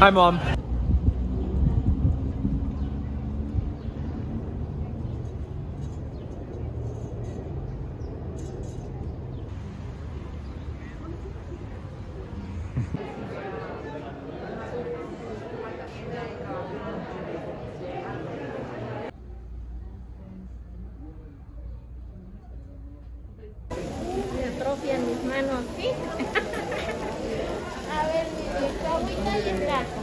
Hi, Mom. Me atrofian mis manos, ¿sí? A ver, mi agüita y el gato.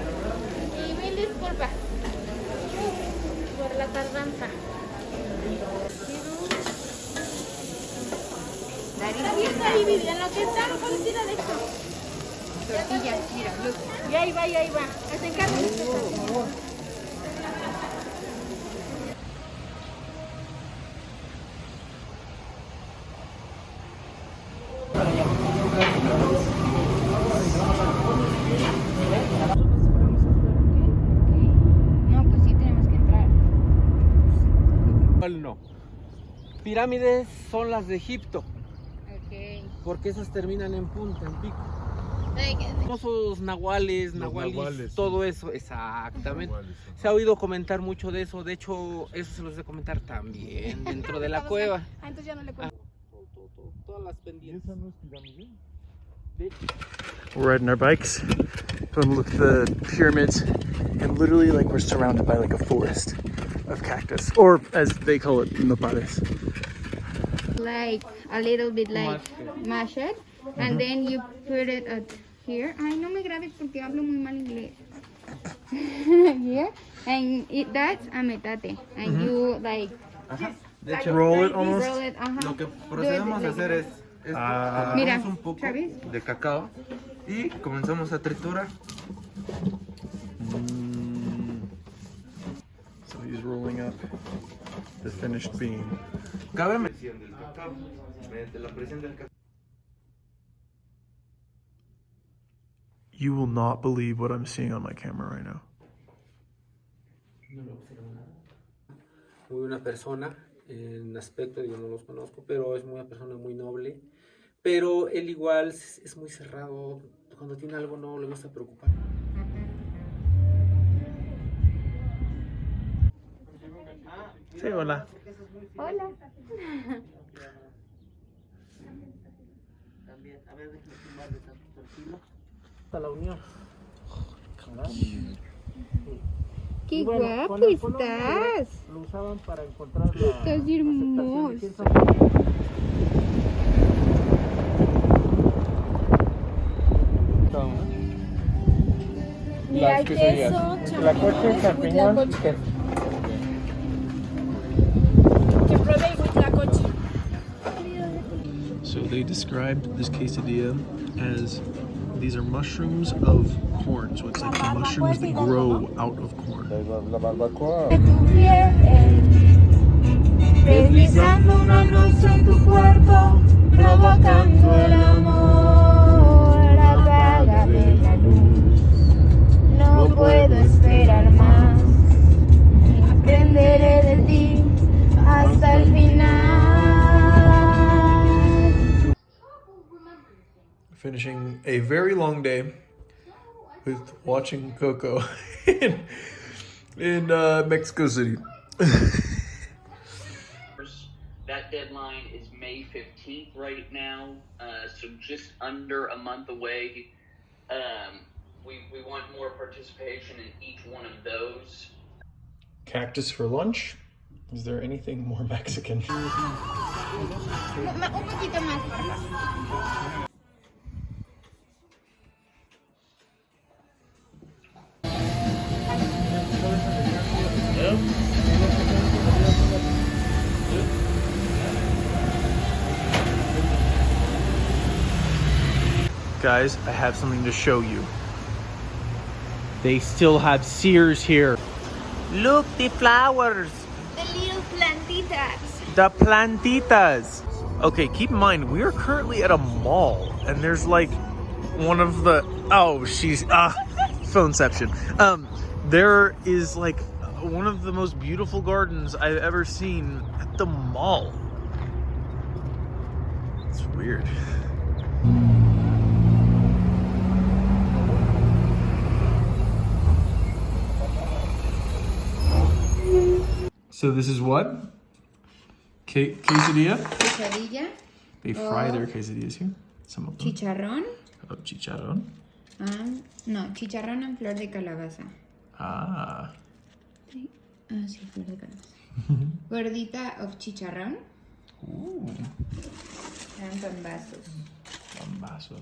Y mil disculpas por la tardanza. Está bien, David, en lo que está, no puedes ir a esto. Tortillas, mira, look. Y ahí va, y ahí va. Hacen carne. No, pues sí tenemos que entrar. No. Pirámides son las de Egipto, Ok. porque esas terminan en punta, en pico. Like, Famosos nahuales, todo eso, exactamente. Se ha oído comentar mucho de eso, de hecho, eso se los de comentar también dentro de la cueva. entonces ya no le cuento. Todas las pendientes. ¿Esa no es pirámide? We're riding our bikes, going to look at the pyramids, and literally like we're surrounded by like a forest of cactus, or as they call it, nopales. Like a little bit like mashed, and then you put it at here. Ay, no me grabes porque hablo muy mal inglés. Here, and that's a metate, and you like De hecho, Roll it almost. roll it. lo que procedemos a hacer es esto, Mira, agarramos un poco Travis. de cacao y comenzamos a triturar. So he's rolling up the finished bean. Cabe mención del cacao, mediante la presión del cacao. You will not believe what I'm seeing on my camera right now. Muy buena persona en aspecto, yo no los conozco, pero es una persona muy noble. Pero él igual es muy cerrado, cuando tiene algo no le gusta preocupar. Sí, hola. Hola. También, a ver, déjame tumbar de tanto tranquilo. Hasta la unión. Qué Bueno, guapo con el color estás. Lo usaban para encontrar la Estás hermoso. aceptación de quién sabe. Mira, hay queso, champiñones, huitlacoche. Que pruebe el huitlacoche. So they described this quesadilla as these are mushrooms of corn. So it's like the mushrooms that grow out of corn. La barbacoa. De tu piel, deslizando una luz en tu cuerpo, provocando el amor. Apágame la luz, no puedo esperar más. Aprenderé de ti hasta el final. Finishing a very long day with watching Coco in Mexico City. That deadline is May 15th right now, so just under a month away. We want more participation in each one of those. Cactus for lunch? Is there anything more Mexican? Un poquito más, por favor. Guys, I have something to show you. They still have Sears here. Look, the flowers. The little plantitas. The plantitas. Okay, keep in mind, we are currently at a mall, and there's like one of the, phoneception. There is like one of the most beautiful gardens I've ever seen at the mall. It's weird. So this is what? Quesadilla? Quesadilla. They fry their quesadillas here. Some of them. Chicharrón. Oh, chicharrón. No, chicharrón en flor de calabaza. Ah. Sí, flor de calabaza. Gordita of chicharrón. Ooh. And pambazos. Bombazos.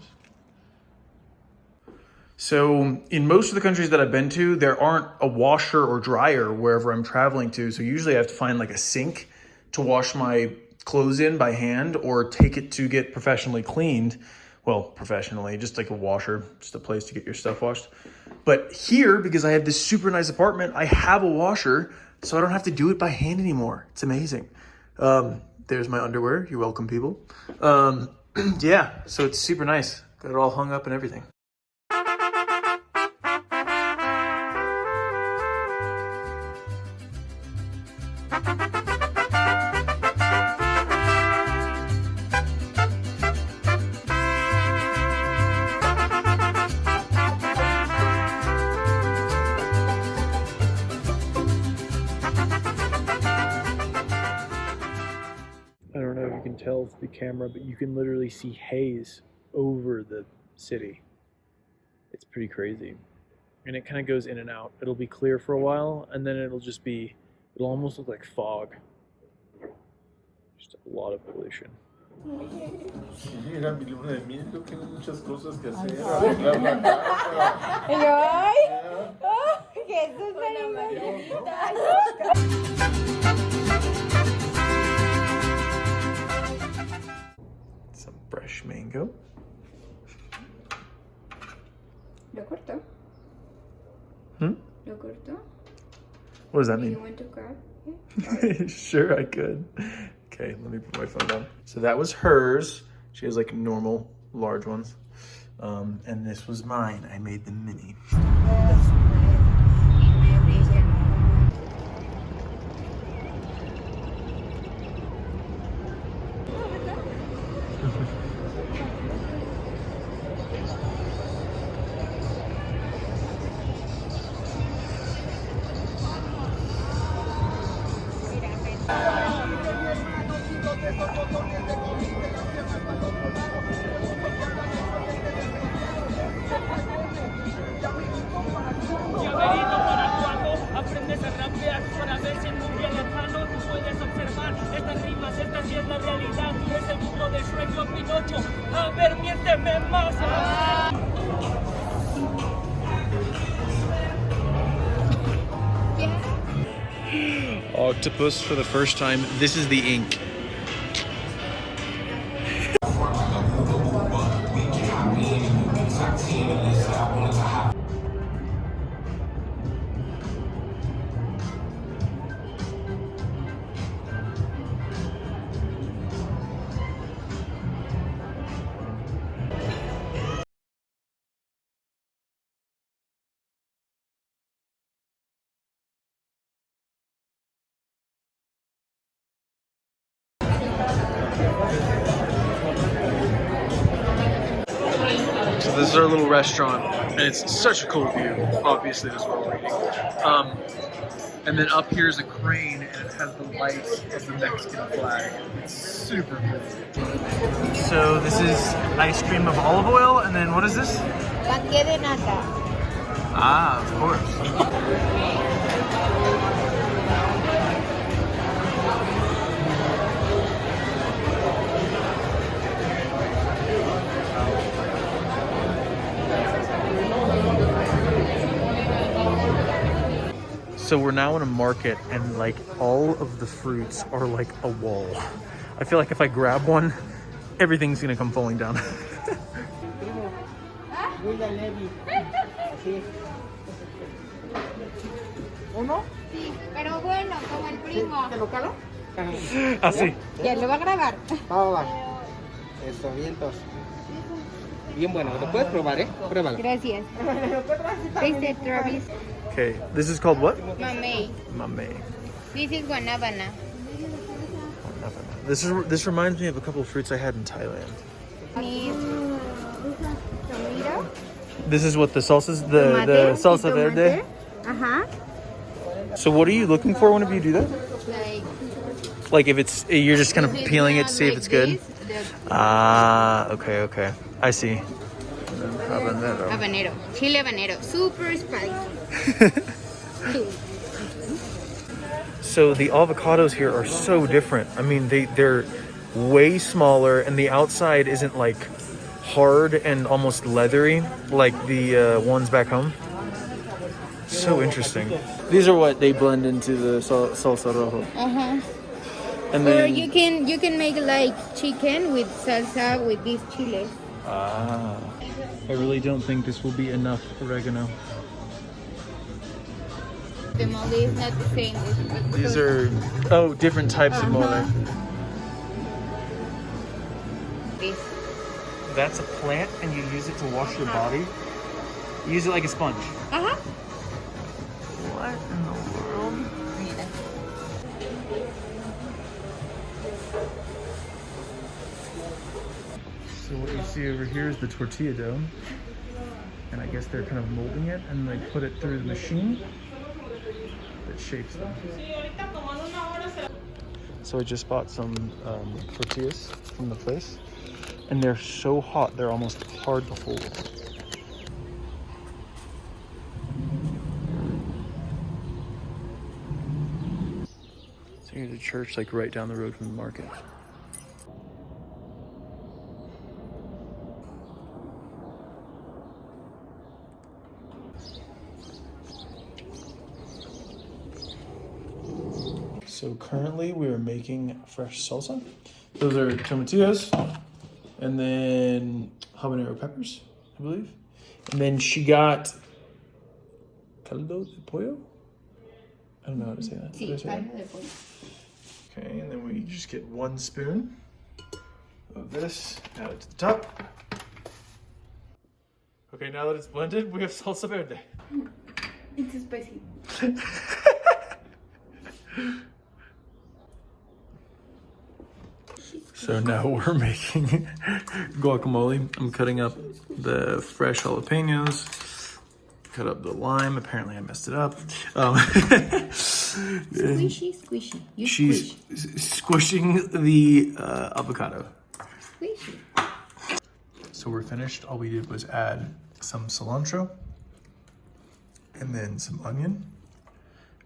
So in most of the countries that I've been to, there aren't a washer or dryer wherever I'm traveling to. So usually I have to find like a sink to wash my clothes in by hand or take it to get professionally cleaned. Well, professionally, just like a washer, just a place to get your stuff washed. But here, because I have this super nice apartment, I have a washer, so I don't have to do it by hand anymore. It's amazing. There's my underwear. You're welcome, people. Yeah, so it's super nice. Got it all hung up and everything. I don't know if you can tell with the camera, but you can literally see haze over the city. It's pretty crazy. And it kind of goes in and out. It'll be clear for a while, and then it'll almost look like fog. Just a lot of pollution. Sí, era mi luna de miel, yo tengo muchas cosas que hacer, arreglar la casa. ¡Ay! ¡Jesús Some fresh mango. ¿Lo cortó? Hmm? ¿Lo cortó? What does that Do you mean? want to grab? Sure, I could. Okay, let me put my phone down. So that was hers. She has like normal, large ones. And this was mine. I made the mini. Llaverito para cuando aprendes a rapear para ver si en un día lejano tú puedes observar estas rimas, esta sí es la realidad, tú eres el burro de Shrek, yo Pinocho, a ver, miénteme más. Octopus for the first time. This is the ink. So this is our little restaurant, and it's such a cool view. Obviously, this is what we're eating. And then up here is a crane, and it has the lights of the Mexican flag. It's super cool. So this is ice cream of olive oil, and then what is this? Panque de nata. Ah, of course. So we're now in a market, and like all of the fruits are like a wall. I feel like if I grab one, everything's gonna come falling down. ¿Uno? Sí, pero bueno, como el primo. ¿Te lo calo? Así. Ya lo va a grabar. Va. Eso, vientos. Bien bueno, lo puedes probar, ¿eh? Pruébalo. Gracias. Taste it, Travis. Okay, this is called what? Mamey. Mamey. This is guanábana. This reminds me of a couple of fruits I had in Thailand. This tomato. This is what the salsa, the salsa verde. Ajá. So what are you looking for whenever you do that? La Like if it's, you're just kind of If it's peeling it not to see if like it's good? this, the Ah, okay. I see. Habanero. habanero. Chile habanero. Super spicy. So the avocados here are so different. I mean, they're way smaller, and the outside isn't like hard and almost leathery like the ones back home. So interesting. These are what they blend into the salsa rojo. Uh-huh. And Or then you can make like chicken with salsa with these chiles. I really don't think this will be enough oregano. The mole is not the same. These are different types of mole. This. That's a plant, and you use it to wash your body. You use it like a sponge. Uh-huh. What in the world? So what you see over here is the tortilla dough, and I guess they're kind of molding it, and they put it through the machine that shapes them. So I just bought some tortillas from the place, and they're so hot they're almost hard to hold. So here's a church like right down the road from the market. So currently we are making fresh salsa. Those are tomatillos, and then habanero peppers, I believe. And then she got caldo de pollo? I don't know how to say that. Did I say that? Okay, and then we just get 1 spoon of this, add it to the top. Okay, now that it's blended, we have salsa verde. It's spicy. So now we're making guacamole. I'm cutting up the fresh jalapenos, cut up the lime. Apparently I messed it up. Squishy. You She's squishing the avocado. squishy. So we're finished. All we did was add some cilantro and then some onion,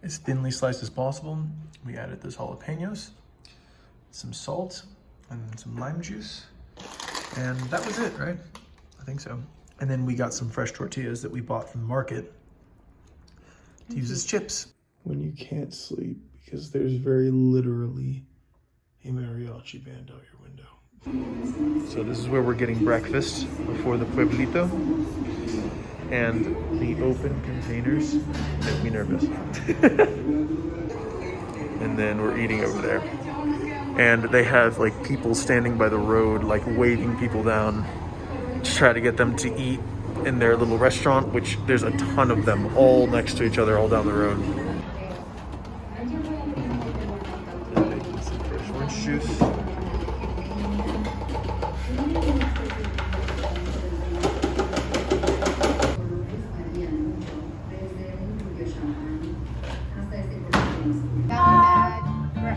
as thinly sliced as possible. We added those jalapenos, some salt, and then some lime juice. And that was it, right? I think so. And then we got some fresh tortillas that we bought from the market to use as chips. When you can't sleep because there's very literally a mariachi band out your window. So this is where we're getting breakfast before the pueblito. And the open containers make me nervous. And then we're eating over there. And they have like people standing by the road, like waving people down to try to get them to eat in their little restaurant, which there's a ton of them all next to each other all down the road. And making some fresh orange juice.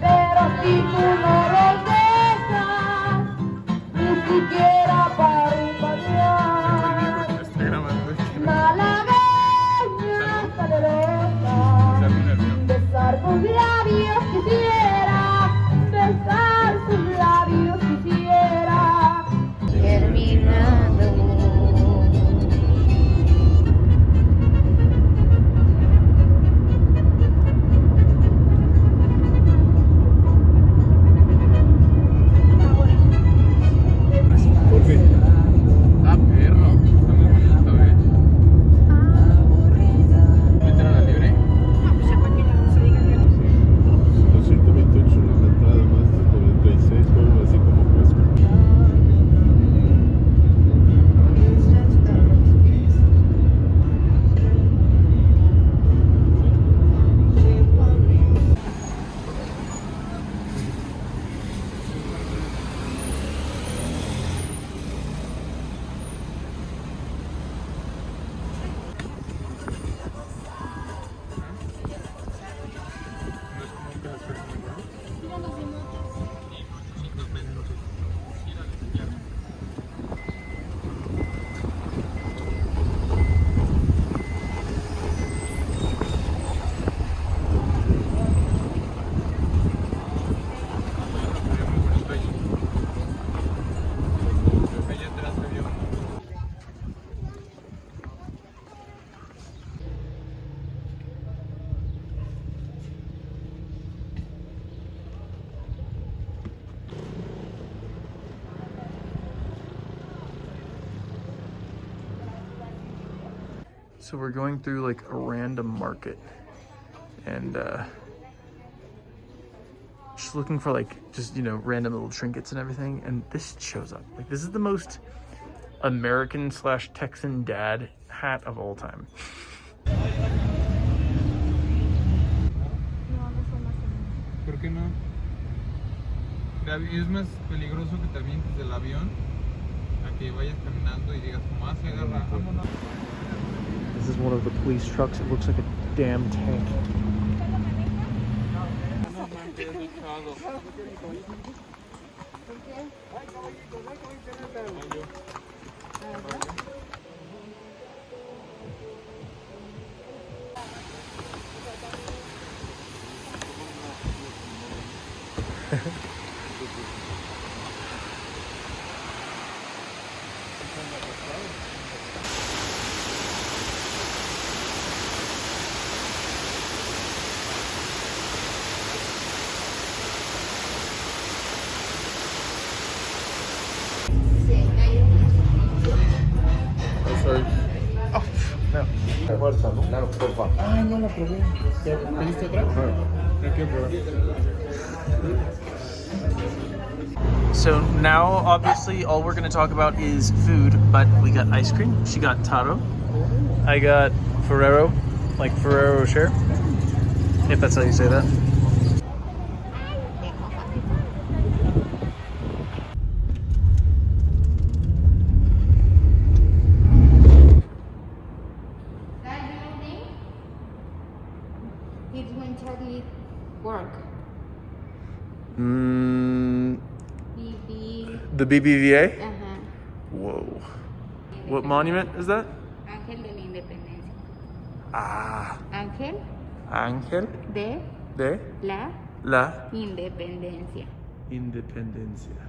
Pero si tú no los dejas, ni siquiera parpadear, malagueña salerosa, besar tus labios quisiera, besar So we're going through like a random market and just looking for like just, you know, random little trinkets and everything. And this shows up. Like this is the most American / Texan dad hat of all time. ¿Por qué no? Es más peligroso que te avientes del avión a que vayas caminando y digas como se agarra, vámonos. This is one of the police trucks. It looks like a damn tank. Sorry. Oh, no. Fuerza, ¿no? Claro, por favor. Ay, no la probé. ¿Pediste otra? La quiero probar. So now, obviously, all we're going to talk about is food, but we got ice cream. She got taro. I got Ferrero, like Ferrero Rocher, if that's how you say that. That building is when Charlie worked. The BBVA? Ajá. Whoa. What monument is that? Ángel de la Independencia. Ah, Ángel Ángel de de la la Independencia. Independencia.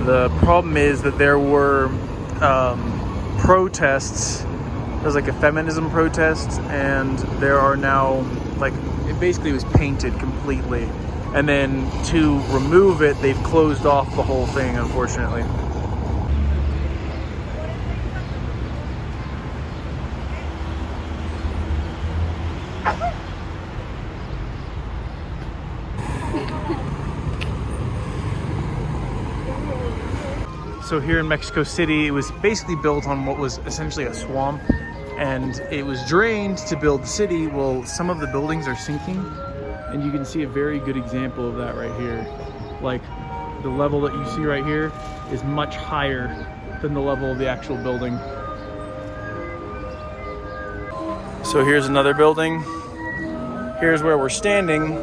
The problem is that there were protests. There's like a feminism protest, and there are now like it basically was painted completely, and then to remove it, they've closed off the whole thing, unfortunately. So here in Mexico City, it was basically built on what was essentially a swamp, and it was drained to build the city. Well, some of the buildings are sinking, and you can see a very good example of that right here. Like the level that you see right here is much higher than the level of the actual building. So here's another building. Here's where we're standing,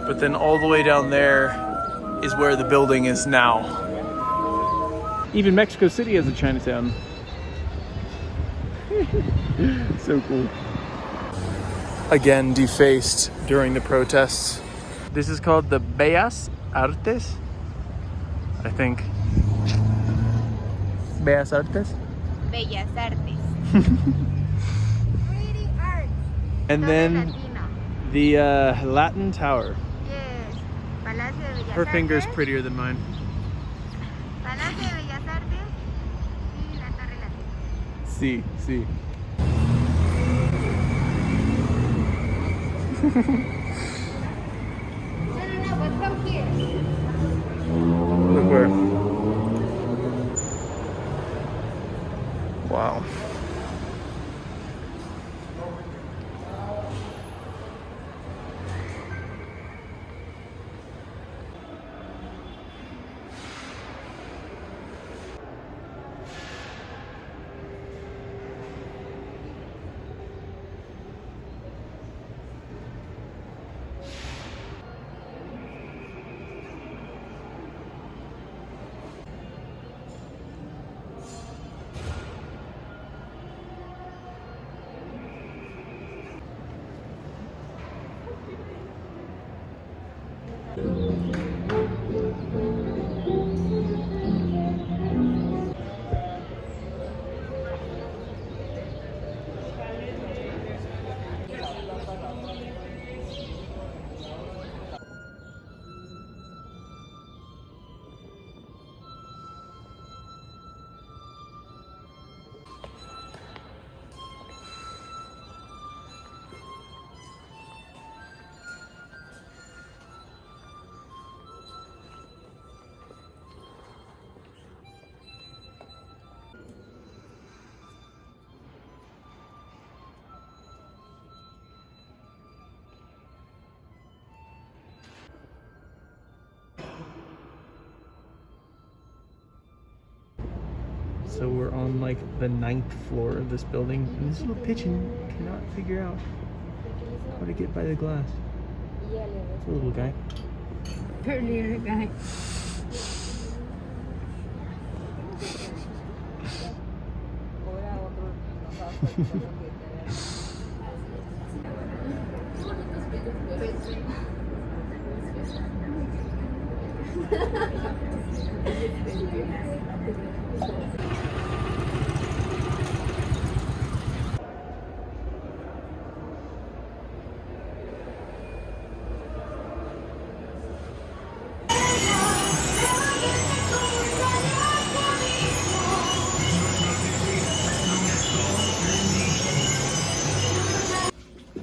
but then all the way down there is where the building is now. Even Mexico City has a Chinatown. So cool. Again, defaced during the protests. This is called the Bellas Artes, I think. Bellas Artes? Bellas Artes. Pretty art. And then the Latin Tower. Yes. Palacio de Bellas Her finger's Artes. prettier than mine. Palacio de Bellas Artes y la Torre Latina. See. No, but come here. Look where. Wow. So we're on like the 9th floor of this building, and this little pigeon cannot figure out how to get by the glass. Poor little guy. Poor little guy.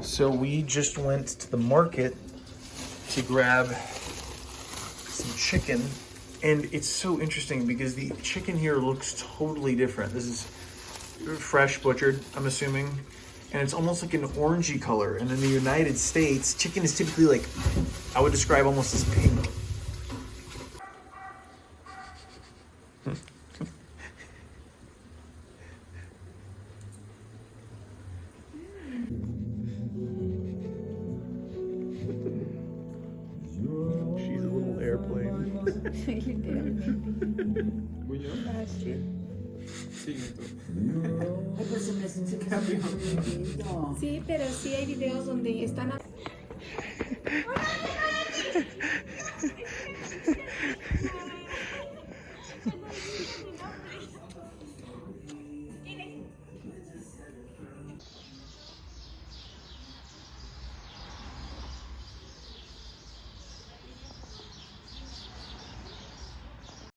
So we just went to the market to grab some chicken, and it's so interesting because the chicken here looks totally different. This is fresh butchered, I'm assuming, and it's almost like an orangey color. And in the United States, chicken is typically like, I would describe almost as pink. She's a little airplane. ¿Voy yo? Sí, Sí, pero sí hay videos donde están...